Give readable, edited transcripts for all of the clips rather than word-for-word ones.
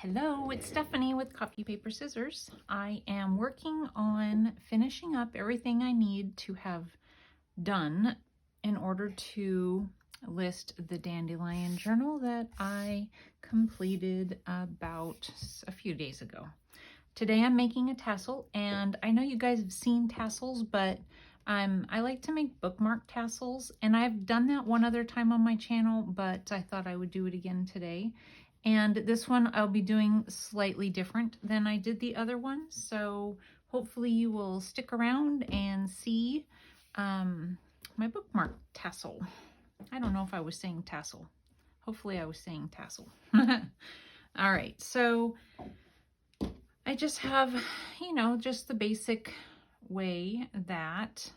Hello, it's Stephanie with Coffee Paper Scissors. I am working on finishing up everything I need to have done in order to list the Dandelion Journal that I completed about a few days ago. Today I'm making a tassel, and I know you guys have seen tassels, but I like to make bookmark tassels, and I've done that one other time on my channel, but I thought I would do it again today. And this one I'll be doing slightly different than I did the other one, so hopefully you will stick around and see my bookmark tassel. I don't know if I was saying tassel. Hopefully I was saying tassel. All right, so I just have, just the basic way that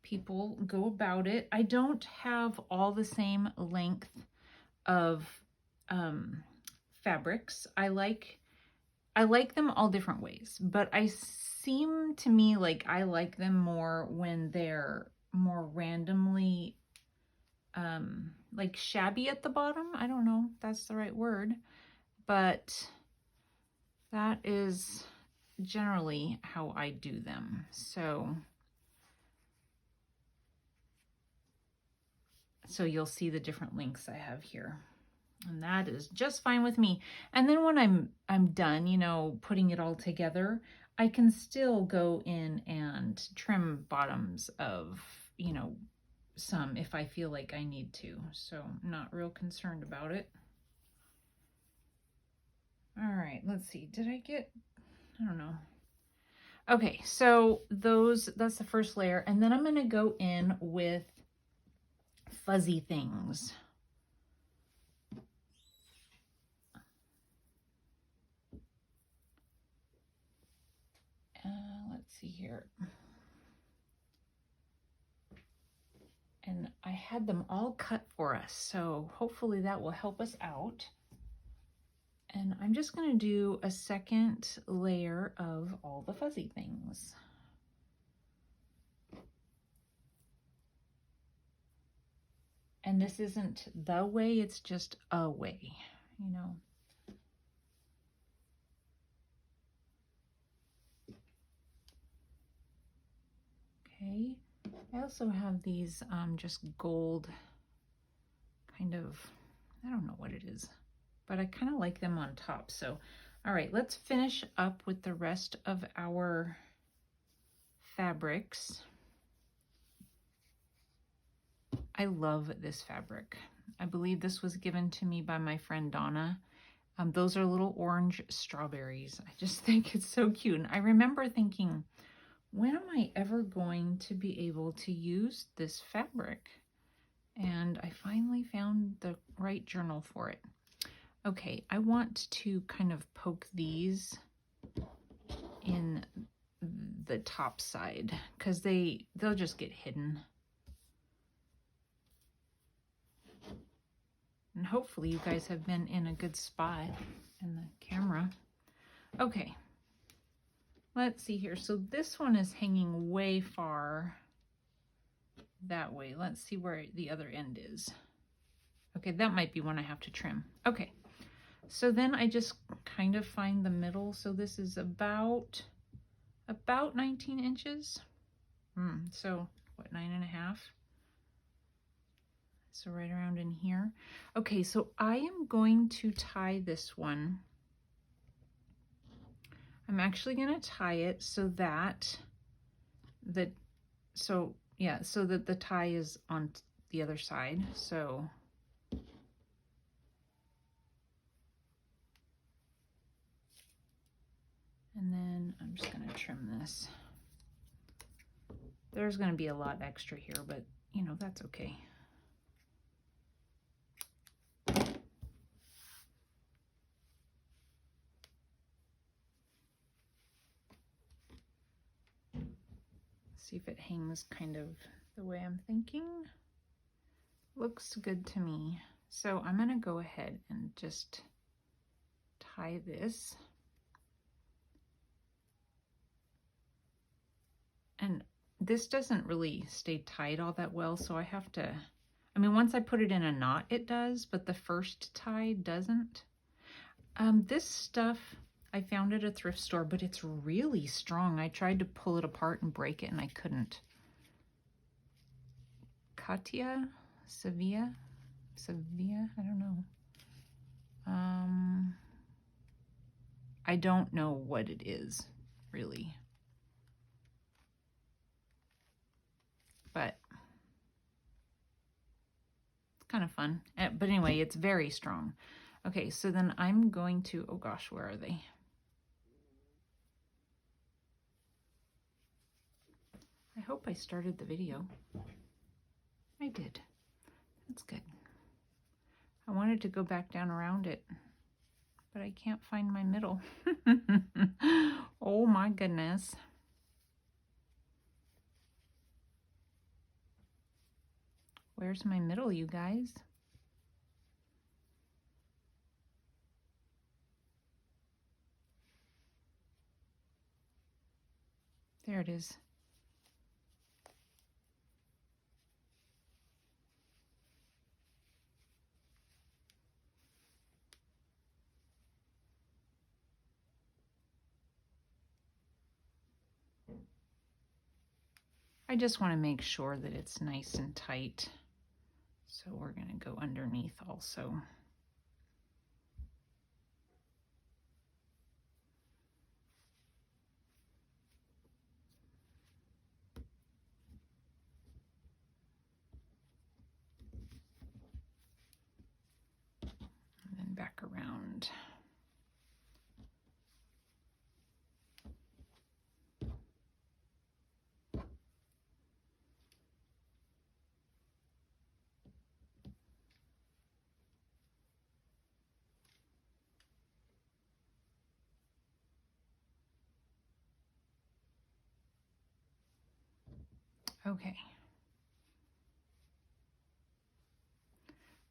people go about it. I don't have all the same length of fabrics. I like them all different ways, but I seem to me like I like them more when they're more randomly like shabby at the bottom. I don't know if that's the right word, but that is generally how I do them. So you'll see the different lengths I have here. And that is just fine with me. And then when I'm done, putting it all together, I can still go in and trim bottoms of, some if I feel like I need to. So I'm not real concerned about it. All right, let's see. I don't know. Okay, so that's the first layer. And then I'm going to go in with fuzzy things. Let's see here. And I had them all cut for us, so hopefully that will help us out. And I'm just going to do a second layer of all the fuzzy things. And this isn't the way, it's just a way, Okay, I also have these just gold kind of, I don't know what it is, but I kind of like them on top. So, all right, let's finish up with the rest of our fabrics. I love this fabric. I believe this was given to me by my friend Donna. Those are little orange strawberries. I just think it's so cute. And I remember thinking, when am I ever going to be able to use this fabric? And I finally found the right journal for it. Okay, I want to kind of poke these in the top side because they'll just get hidden. And hopefully you guys have been in a good spot in the camera. Okay, let's see here. So this one is hanging way far that way. Let's see where the other end is. Okay, that might be one I have to trim. Okay, so then I just kind of find the middle. So this is about 19 inches. So what, 9.5? So right around in here. Okay, so I am going to tie this one. I'm actually going to tie it so that the tie is on the other side. So and then I'm just going to trim this. There's going to be a lot extra here, but that's okay. See if it hangs kind of the way I'm thinking. Looks good to me. So I'm going to go ahead and just tie this. And this doesn't really stay tied all that well, so I have to, once I put it in a knot, it does, but the first tie doesn't. This stuff I found at a thrift store, but it's really strong. I tried to pull it apart and break it and I couldn't. Katia? Sevilla? I don't know. I don't know what it is, really. But it's kind of fun. But anyway, it's very strong. Okay, so then I'm going to, oh gosh, where are they? I hope I started the video. I did. That's good. I wanted to go back down around it, but I can't find my middle. Oh my goodness. Where's my middle, you guys? There it is. I just want to make sure that it's nice and tight. So we're going to go underneath also. And then back around. Okay.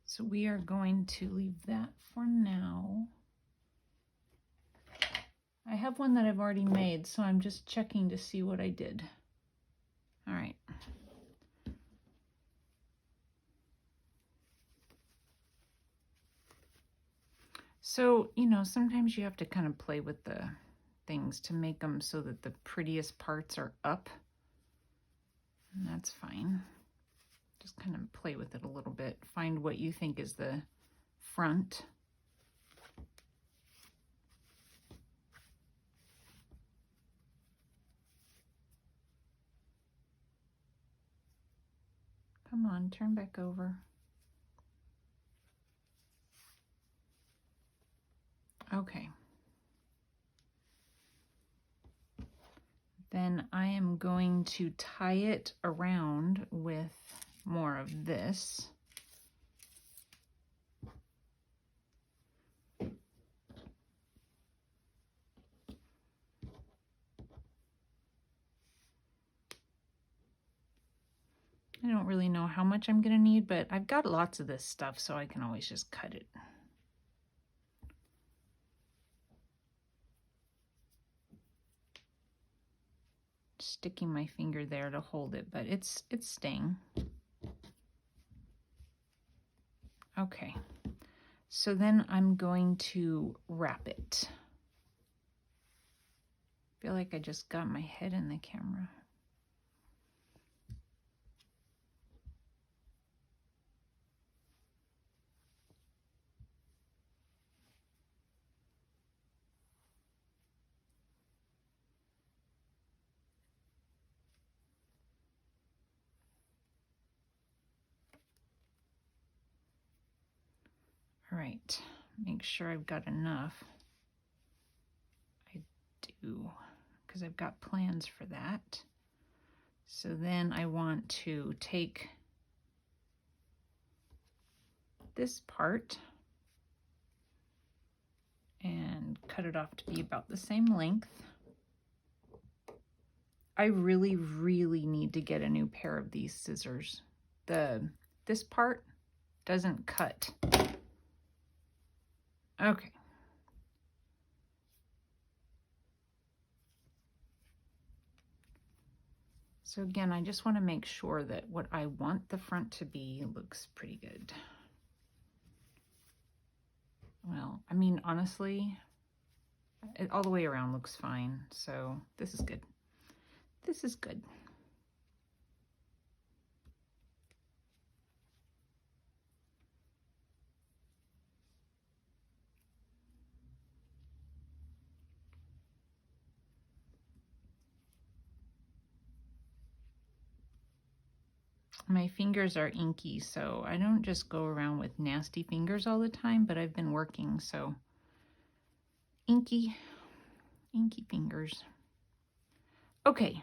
So we are going to leave that for now. I have one that I've already made, so I'm just checking to see what I did. All right. So, you know, sometimes you have to kind of play with the things to make them so that the prettiest parts are up. And that's fine. Just kind of play with it a little bit. Find what you think is the front. Come on, turn back over. Okay. Then I am going to tie it around with more of this. I don't really know how much I'm going to need, but I've got lots of this stuff, so I can always just cut it. Sticking my finger there to hold it, but it's staying. Okay, so then I'm going to wrap it. I feel like I just got my head in the camera. All right, make sure I've got enough. I do, because I've got plans for that. So then I want to take this part and cut it off to be about the same length. I really, really need to get a new pair of these scissors. This part doesn't cut. Okay. So again, I just want to make sure that what I want the front to be looks pretty good. Well, I mean, honestly, all the way around looks fine. So this is good. This is good. My fingers are inky, so I don't just go around with nasty fingers all the time, but I've been working, so inky fingers. Okay,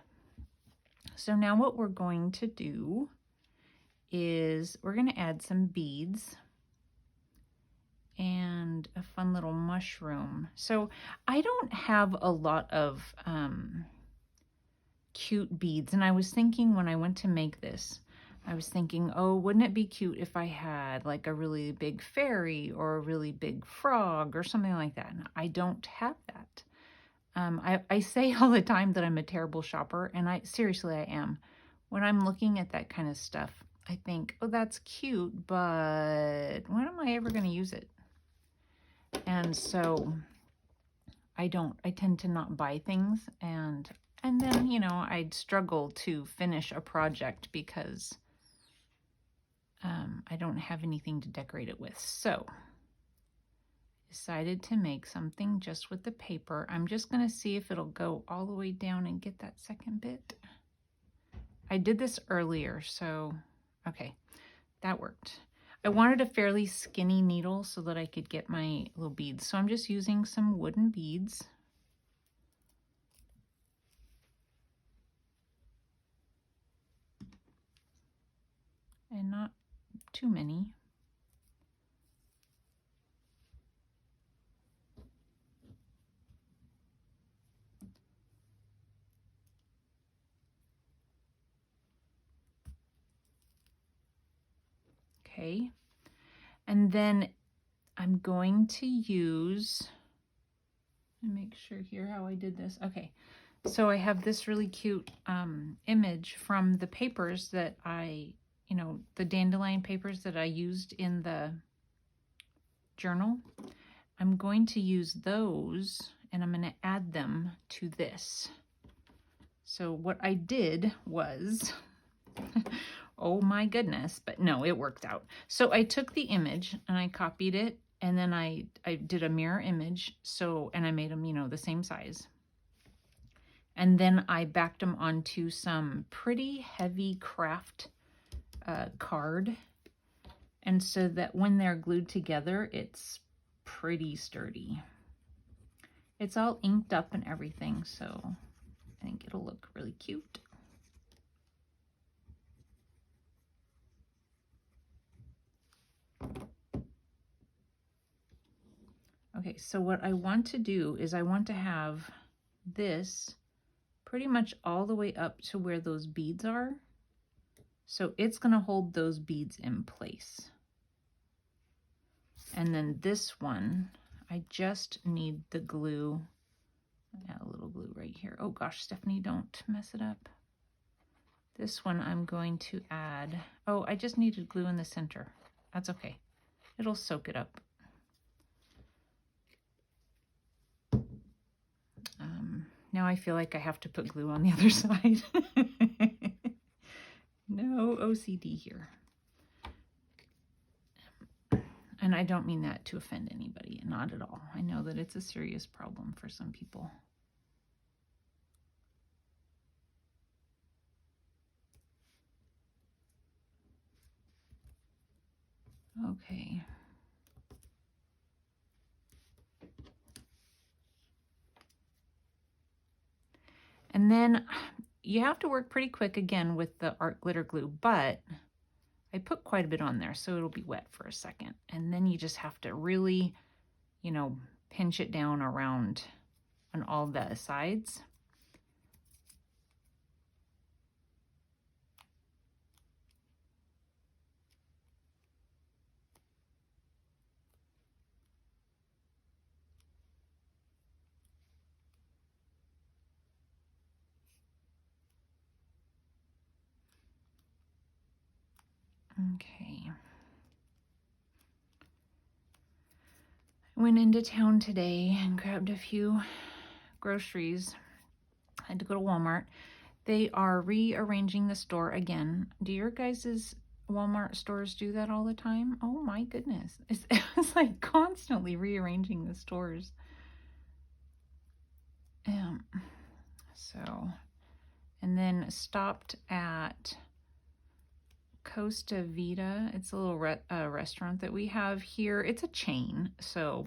so now what we're going to do is we're going to add some beads and a fun little mushroom. So I don't have a lot of cute beads, and I was thinking when I went to make this, I was thinking, oh, wouldn't it be cute if I had like a really big fairy or a really big frog or something like that? And I don't have that. I say all the time that I'm a terrible shopper, and seriously I am. When I'm looking at that kind of stuff, I think, oh, that's cute, but when am I ever going to use it? And so I tend to not buy things, and then, you know, I'd struggle to finish a project because I don't have anything to decorate it with. So decided to make something just with the paper. I'm just going to see if it'll go all the way down and get that second bit. I did this earlier, so okay, that worked. I wanted a fairly skinny needle so that I could get my little beads. So I'm just using some wooden beads. And not too many. Okay, and then I'm going to use, let me make sure here how I did this. Okay, so I have this really cute image from the papers that you know, the dandelion papers that I used in the journal. I'm going to use those and I'm going to add them to this. So what I did was, oh my goodness, but no, it worked out. So I took the image and I copied it, and then I did a mirror image, and I made them, you know, the same size. And then I backed them onto some pretty heavy craft card. And so that when they're glued together, it's pretty sturdy. It's all inked up and everything, so I think it'll look really cute. Okay, so what I want to do is I want to have this pretty much all the way up to where those beads are. So it's going to hold those beads in place. And then this one, I just need the glue. Add a little glue right here. Oh gosh, Stephanie, don't mess it up. This one I'm going to add, oh, I just needed glue in the center. That's okay. It'll soak it up. Now I feel like I have to put glue on the other side. No OCD here. And I don't mean that to offend anybody, not at all. I know that it's a serious problem for some people. Okay. And then you have to work pretty quick again with the art glitter glue, but I put quite a bit on there, so it'll be wet for a second. And then you just have to really, you know, pinch it down around on all the sides. Okay. Went into town today and grabbed a few groceries. I had to go to Walmart. They are rearranging the store again. Do your guys' Walmart stores do that all the time? Oh my goodness. It's like constantly rearranging the stores. And then stopped at Costa Vida. It's a little restaurant that we have here. It's a chain,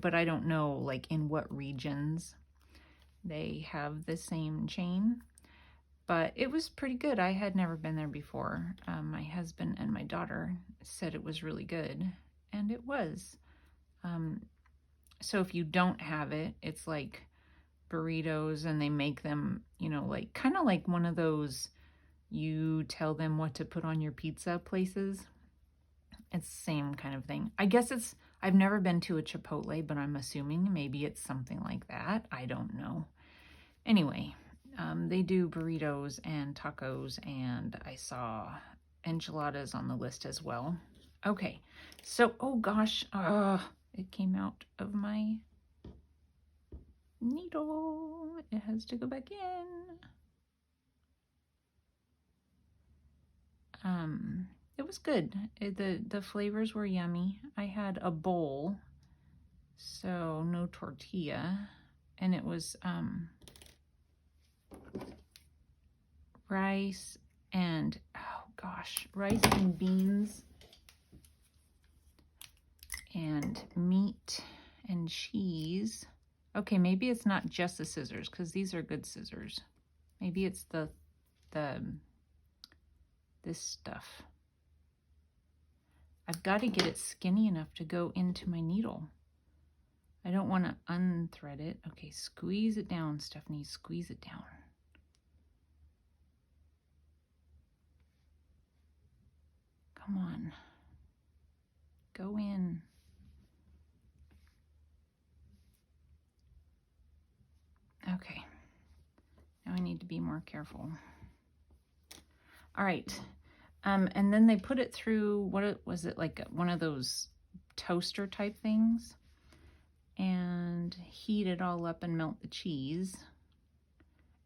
but I don't know like in what regions they have the same chain. But it was pretty good. I had never been there before. My husband and my daughter said it was really good, and it was. So if you don't have it, it's like burritos, and they make them, like kind of like one of those you tell them what to put on your pizza places. It's the same kind of thing. I guess I've never been to a Chipotle, but I'm assuming maybe it's something like that. I don't know. Anyway, they do burritos and tacos, and I saw enchiladas on the list as well. Okay, so, oh gosh, it came out of my needle. It has to go back in. It was good. The flavors were yummy. I had a bowl, so no tortilla, and it was rice and, oh gosh, rice and beans and meat and cheese. Okay, maybe it's not just the scissors, because these are good scissors. Maybe it's this stuff. I've got to get it skinny enough to go into my needle. I don't want to unthread it. Okay, squeeze it down, Stephanie, squeeze it down. Come on. Go in. Okay. Now I need to be more careful. All right. And then they put it through, was it, like one of those toaster type things? And heat it all up and melt the cheese.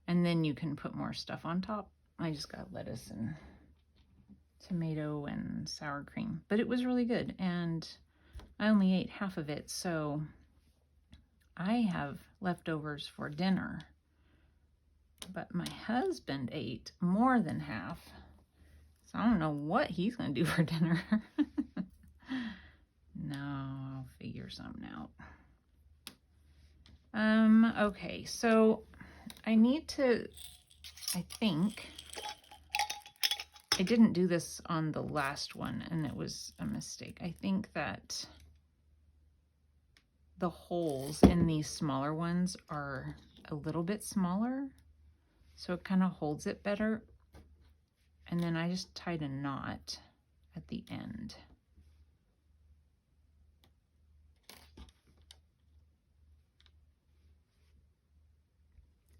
And then you can put more stuff on top. I just got lettuce and tomato and sour cream. But it was really good. And I only ate half of it, so I have leftovers for dinner. But my husband ate more than half. So I don't know what he's going to do for dinner. No, I'll figure something out. Okay, so I think, I didn't do this on the last one, and it was a mistake. I think that the holes in these smaller ones are a little bit smaller, so it kind of holds it better. And then I just tied a knot at the end.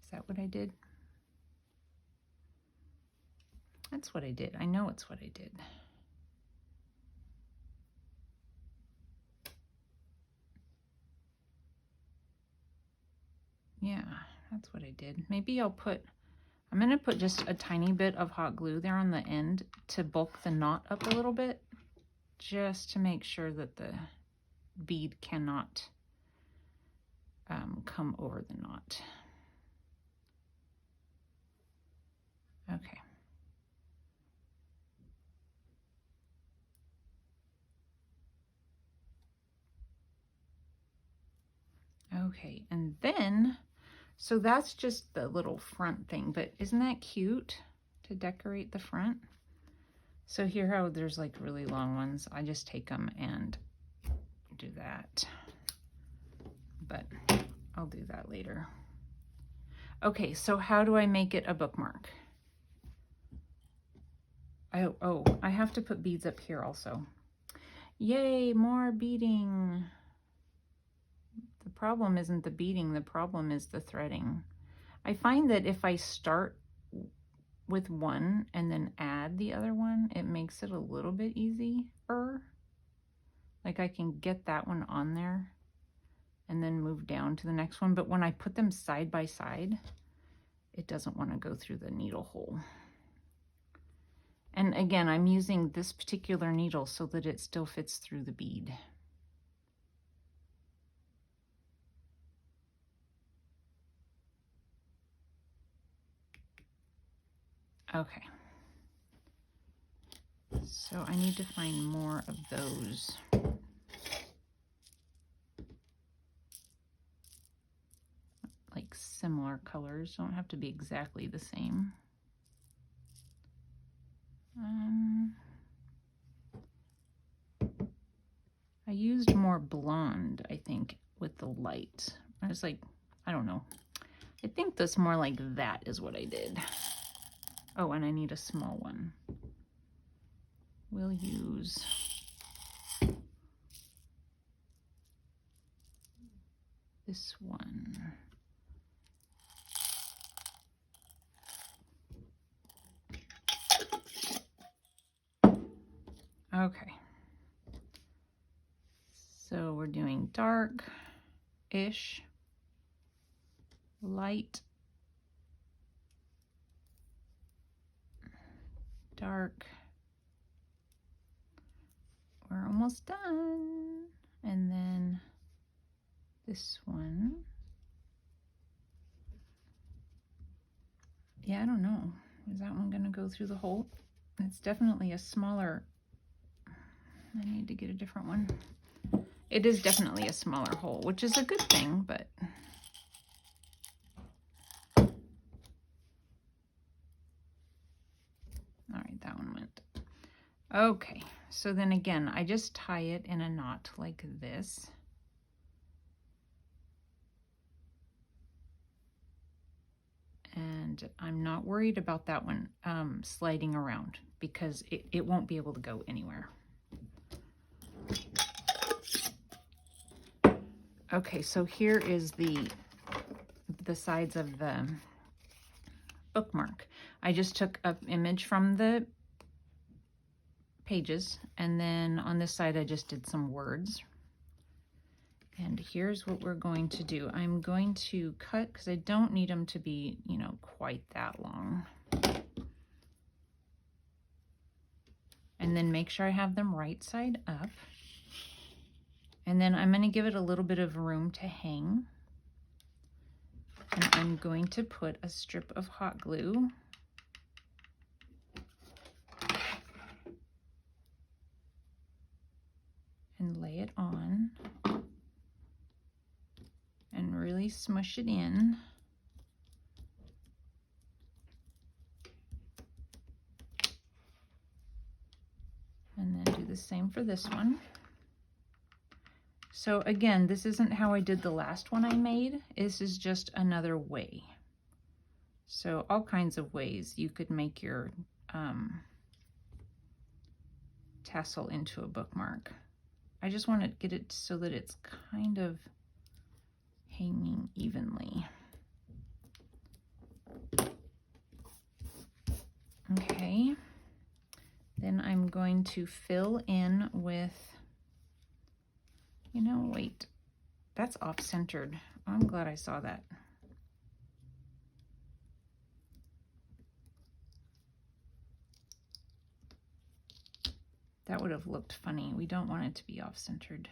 Is that what I did? That's what I did. I know it's what I did. Yeah, that's what I did. Maybe I'm going to put just a tiny bit of hot glue there on the end to bulk the knot up a little bit, just to make sure that the bead cannot come over the knot. Okay. Okay, and then, so that's just the little front thing, but isn't that cute to decorate the front? So here how there's like really long ones, I just take them and do that. But I'll do that later. Okay, so how do I make it a bookmark? I have to put beads up here also. Yay, more beading. The problem isn't the beading, the problem is the threading. I find that if I start with one and then add the other one, it makes it a little bit easier. Like I can get that one on there and then move down to the next one. But when I put them side by side, it doesn't want to go through the needle hole. And again, I'm using this particular needle so that it still fits through the bead. Okay. So I need to find more of those. Like similar colors, don't have to be exactly the same. I used more blonde, I think, with the light. I was like, I don't know. I think that's more like that is what I did. Oh, and I need a small one. We'll use this one. Okay. So we're doing dark-ish, light, dark. We're almost done. And then this one. Yeah, I don't know. Is that one gonna go through the hole? It's definitely a smaller. I need to get a different one. It is definitely a smaller hole, which is a good thing, but all right, that one went. Okay, so then again, I just tie it in a knot like this. And I'm not worried about that one sliding around because it won't be able to go anywhere. Okay, so here is the sides of the bookmark. I just took an image from the pages, and then on this side I just did some words. And here's what we're going to do. I'm going to cut, because I don't need them to be, you know, quite that long. And then make sure I have them right side up. And then I'm going to give it a little bit of room to hang. And I'm going to put a strip of hot glue and lay it on and really smush it in. And then do the same for this one. So again, this isn't how I did the last one I made. This is just another way. So all kinds of ways you could make your tassel into a bookmark. I just want to get it so that it's kind of hanging evenly. Okay, then I'm going to fill in with, you know, wait, that's off-centered. I'm glad I saw that. That would have looked funny. We don't want it to be off-centered.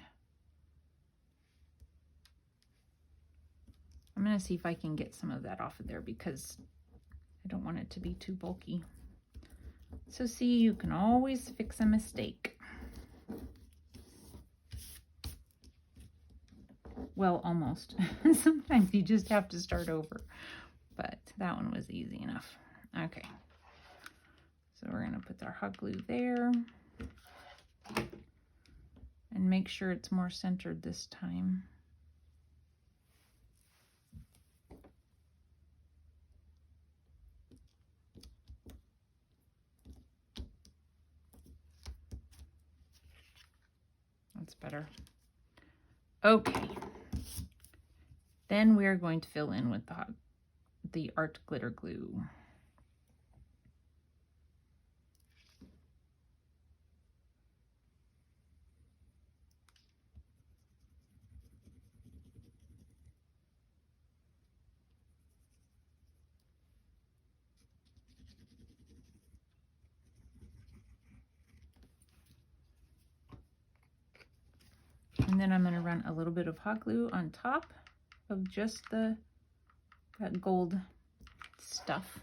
I'm going to see if I can get some of that off of there because I don't want it to be too bulky. So see, you can always fix a mistake. Well, almost. Sometimes you just have to start over, but that one was easy enough. Okay, so we're going to put our hot glue there and make sure it's more centered this time. That's better. Okay. Then we're going to fill in with the art glitter glue. And then I'm going to run a little bit of hot glue on top of just that gold stuff.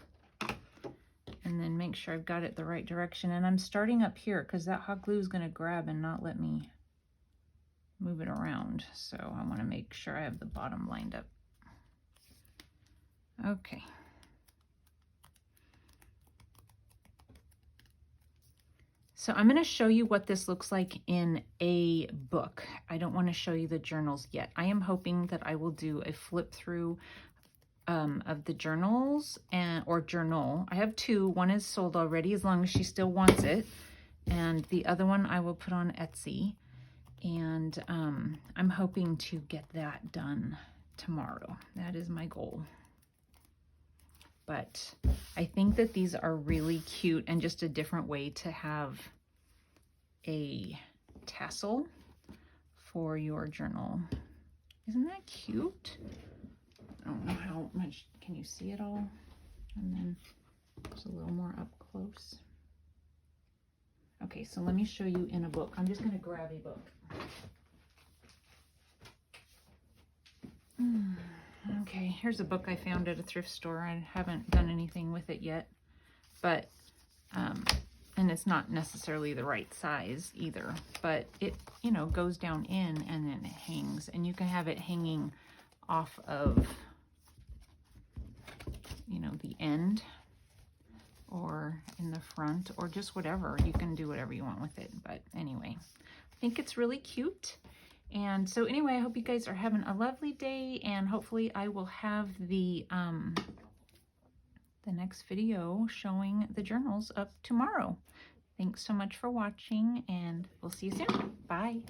And then make sure I've got it the right direction. And I'm starting up here because that hot glue is going to grab and not let me move it around. So I want to make sure I have the bottom lined up. Okay. So I'm going to show you what this looks like in a book. I don't want to show you the journals yet. I am hoping that I will do a flip through of the journals or journal. I have two. One is sold already as long as she still wants it. And the other one I will put on Etsy. And I'm hoping to get that done tomorrow. That is my goal. But I think that these are really cute and just a different way to have a tassel for your journal. Isn't that cute? I don't know how much, can you see it all? And then there's a little more up close. Okay, so let me show you in a book. I'm just going to grab a book. Okay, here's a book I found at a thrift store. I haven't done anything with it yet, but, and it's not necessarily the right size either, but it, you know, goes down in and then it hangs, and you can have it hanging off of, you know, the end or in the front or just whatever. You can do whatever you want with it. But anyway, I think it's really cute. And so anyway, I hope you guys are having a lovely day, and hopefully I will have the next video showing the journals up tomorrow. Thanks so much for watching, and we'll see you soon. Bye.